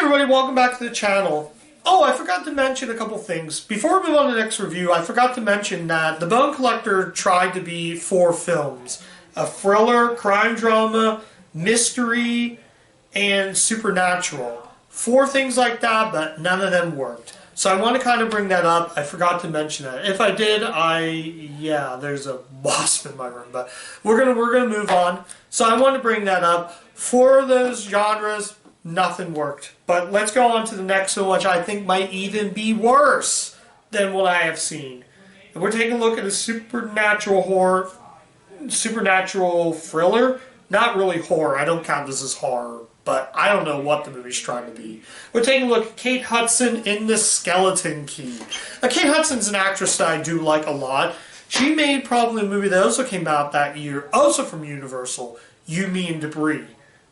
everybody, welcome back to the channel. Oh, I forgot to mention a couple things. Before we move on to the next review, I forgot to mention that The Bone Collector tried to be 4 films. A thriller, crime drama, mystery, and supernatural. 4 things like that, but none of them worked. So I want to kind of bring that up. I forgot to mention that. If I did, yeah, there's a wasp in my room, but we're gonna move on. So I want to bring that up. 4 of those genres, nothing worked. But let's go on to the next one, which I think might even be worse than what I have seen. And we're taking a look at a supernatural horror, supernatural thriller. Not really horror. I don't count this as horror, but I don't know what the movie's trying to be. We're taking a look at Kate Hudson in The Skeleton Key. Now, Kate Hudson's an actress that I do like a lot. She made probably a movie that also came out that year, also from Universal, You, Me, and Debris.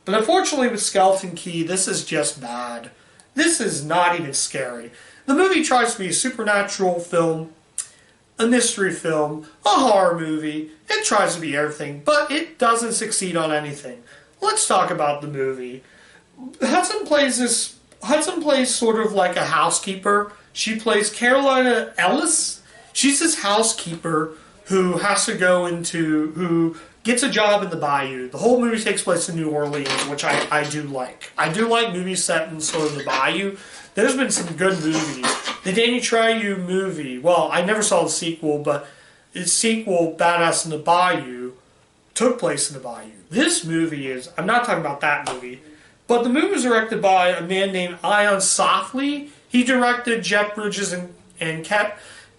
But unfortunately with Skeleton Key, this is just bad. This is not even scary. The movie tries to be a supernatural film, a mystery film, a horror movie. It tries to be everything, but it doesn't succeed on anything. Let's talk about the movie. Hudson plays sort of like a housekeeper. She plays Carolina Ellis. She's this housekeeper who has to who gets a job in the bayou. The whole movie takes place in New Orleans, which I do like. I do like movies set in sort of the bayou. There's been some good movies. The Danny Trejo movie, well, I never saw the sequel, but its sequel, Badass in the Bayou, took place in the bayou. This movie is, I'm not talking about that movie, but the movie was directed by a man named Ian Softly. He directed Jeff Bridges and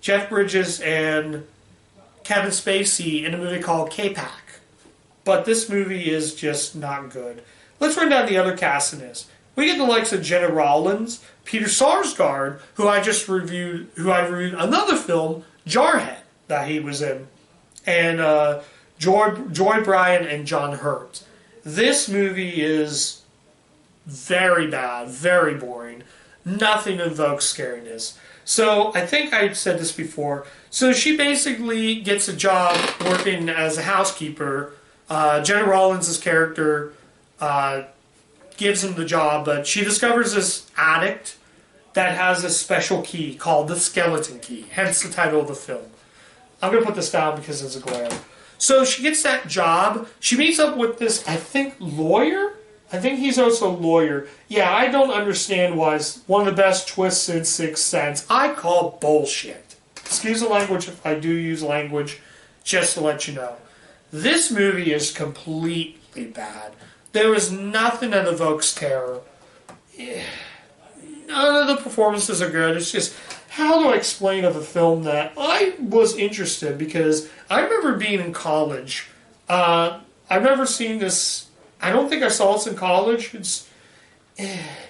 Kevin Spacey in a movie called K-Pack. But this movie is just not good. Let's run down the other cast in this. We get the likes of Jenna Rollins, Peter Sarsgaard, who I reviewed another film, Jarhead, that he was in, and Joy Bryan and John Hurt. This movie is very bad, very boring. Nothing invokes scariness. So I think I said this before. So she basically gets a job working as a housekeeper. Jenna Rollins' character gives him the job, but she discovers this attic that has a special key called the Skeleton Key, hence the title of the film. I'm going to put this down because it's a glare. So she gets that job. She meets up with this, I think, lawyer? I think he's also a lawyer. Yeah, I don't understand why it's one of the best twists in Sixth Sense. I call bullshit. Excuse the language if I do use language, just to let you know. This movie is completely bad. There is nothing that evokes terror. None of the performances are good. It's just, how do I explain of a film that I was interested, because I remember being in college. I've never seen this. I don't think I saw this in college.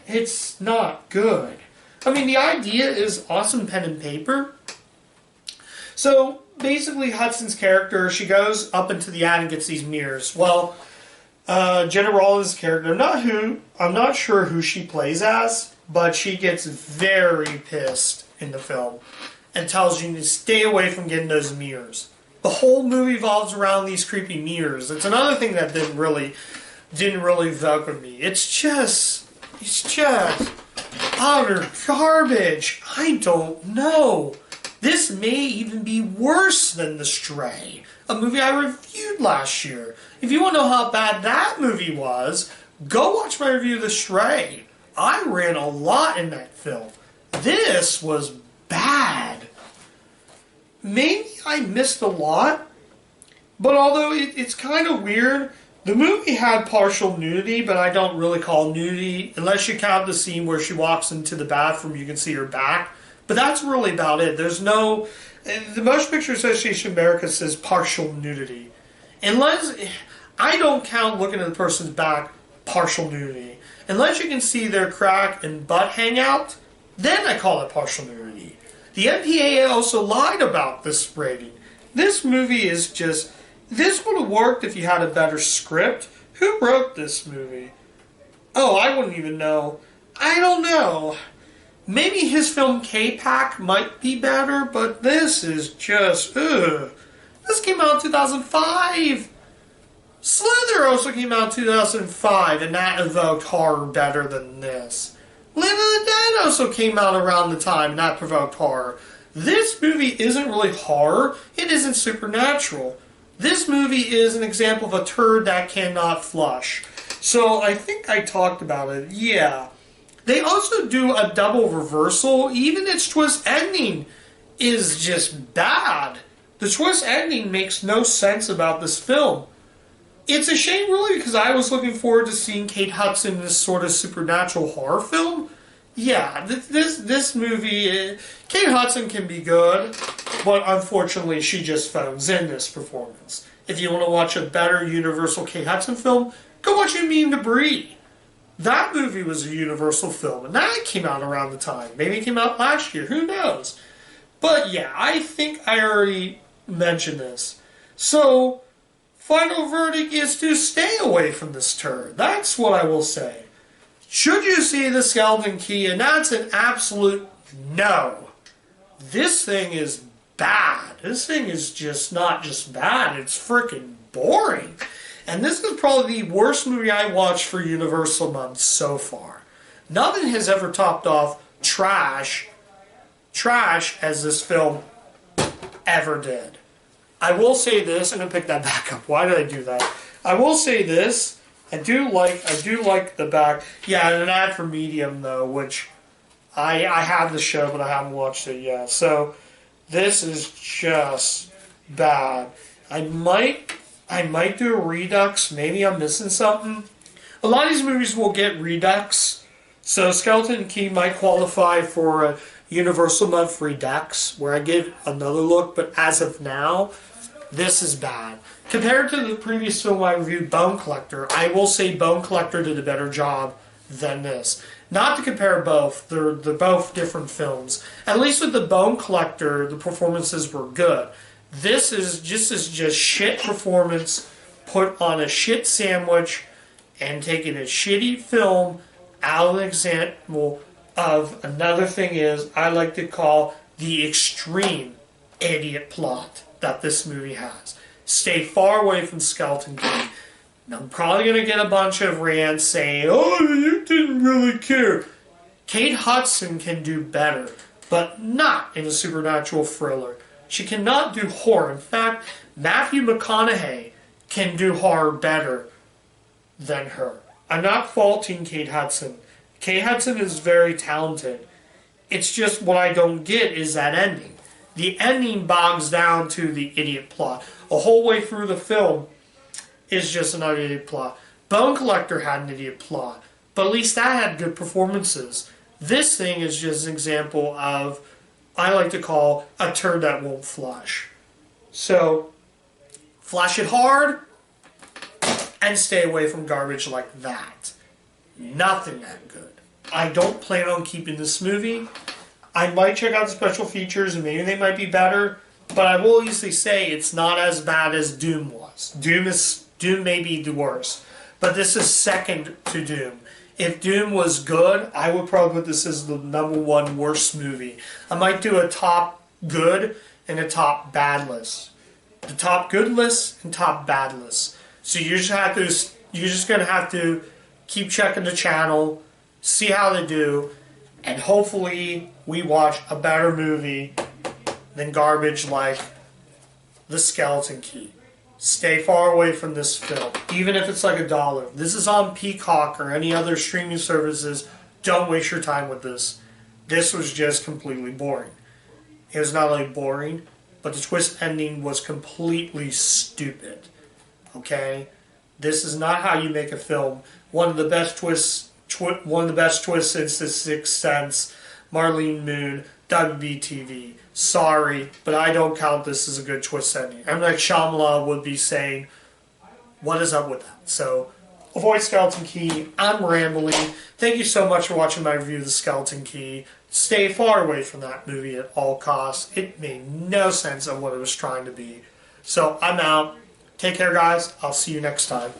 It's not good. I mean, the idea is awesome, pen and paper. So basically, Hudson's character, she goes up into the attic and gets these mirrors. Well, Jenna Rollins' character, I'm not sure who she plays as, but she gets very pissed in the film and tells you to stay away from getting those mirrors. The whole movie revolves around these creepy mirrors. It's another thing that didn't really evoke with me. It's just utter garbage. I don't know. This may even be worse than The Stray, a movie I reviewed last year. If you want to know how bad that movie was, go watch my review of The Stray. I ran a lot in that film. This was bad. Maybe I missed a lot, but although it's kind of weird, the movie had partial nudity, but I don't really call nudity, unless you count the scene where she walks into the bathroom, you can see her back. But that's really about it. There's no... The Motion Picture Association of America says partial nudity. Unless... I don't count looking at the person's back partial nudity. Unless you can see their crack and butt hang out, then I call it partial nudity. The MPAA also lied about this rating. This movie is just... This would have worked if you had a better script. Who wrote this movie? Oh, I wouldn't even know. I don't know. Maybe his film K-Pack might be better, but this is just, ugh. This came out in 2005. Slither also came out in 2005, and that evoked horror better than this. Land of the Dead also came out around the time, and that provoked horror. This movie isn't really horror. It isn't supernatural. This movie is an example of a turd that cannot flush. So I think I talked about it. Yeah. They also do a double reversal. Even its twist ending is just bad. The twist ending makes no sense about this film. It's a shame, really, because I was looking forward to seeing Kate Hudson in this sort of supernatural horror film. Yeah, this movie, Kate Hudson can be good, but unfortunately she just phones in this performance. If you want to watch a better Universal Kate Hudson film, go watch You Mean to Breed. That movie was a Universal film, and that came out around the time. Maybe it came out last year, who knows? But yeah, I think I already mentioned this. So, final verdict is to stay away from this turd. That's what I will say. Should you see The Skeleton Key? And that's an absolute no. This thing is bad. This thing is just not just bad, it's freaking boring. And this is probably the worst movie I watched for Universal Month so far. Nothing has ever topped off trash as this film ever did. I will say this, I'm going to pick that back up. Why did I do that? I will say this. I do like the back. Yeah, and an ad for Medium though, which I have the show, but I haven't watched it yet. So this is just bad. I might do a Redux. Maybe I'm missing something. A lot of these movies will get Redux, so Skeleton Key might qualify for a Universal Month Redux, where I give another look. But as of now, this is bad. Compared to the previous film I reviewed, Bone Collector, I will say Bone Collector did a better job than this. Not to compare both, they're both different films. At least with the Bone Collector, the performances were good. This is just shit performance put on a shit sandwich and taking a shitty film out of an example of another thing is I like to call the extreme idiot plot that this movie has. Stay far away from Skeleton Key. I'm probably going to get a bunch of rants saying, oh, you didn't really care. Kate Hudson can do better, but not in a supernatural thriller. She cannot do horror. In fact, Matthew McConaughey can do horror better than her. I'm not faulting Kate Hudson. Kate Hudson is very talented. It's just what I don't get is that ending. The ending bogs down to the idiot plot. A whole way through the film is just another idiot plot. Bone Collector had an idiot plot, but at least that had good performances. This thing is just an example of, I like to call, a turd that won't flush. So, flush it hard, and stay away from garbage like that. Nothing that good. I don't plan on keeping this movie. I might check out the special features and maybe they might be better, but I will easily say it's not as bad as Doom was. Doom may be the worst, but this is second to Doom. If Doom was good, I would probably put this as the #1 worst movie. I might do a top good and a top bad list. The top good list and top bad list. So you're just gonna have to keep checking the channel, see how they do, and hopefully we watch a better movie than garbage like The Skeleton Key. Stay far away from this film, even if it's like $1. If this is on Peacock or any other streaming services, don't waste your time with this. This was just completely boring. It was not only boring, but the twist ending was completely stupid. Okay? This is not how you make a film. One of the best twists since The Sixth Sense, Marlene Moon, WBTV. Sorry, but I don't count this as a good twist ending. I'm like Shyamalan would be saying, what is up with that? So, avoid Skeleton Key. I'm rambling. Thank you so much for watching my review of The Skeleton Key. Stay far away from that movie at all costs. It made no sense of what it was trying to be. So, I'm out. Take care, guys. I'll see you next time.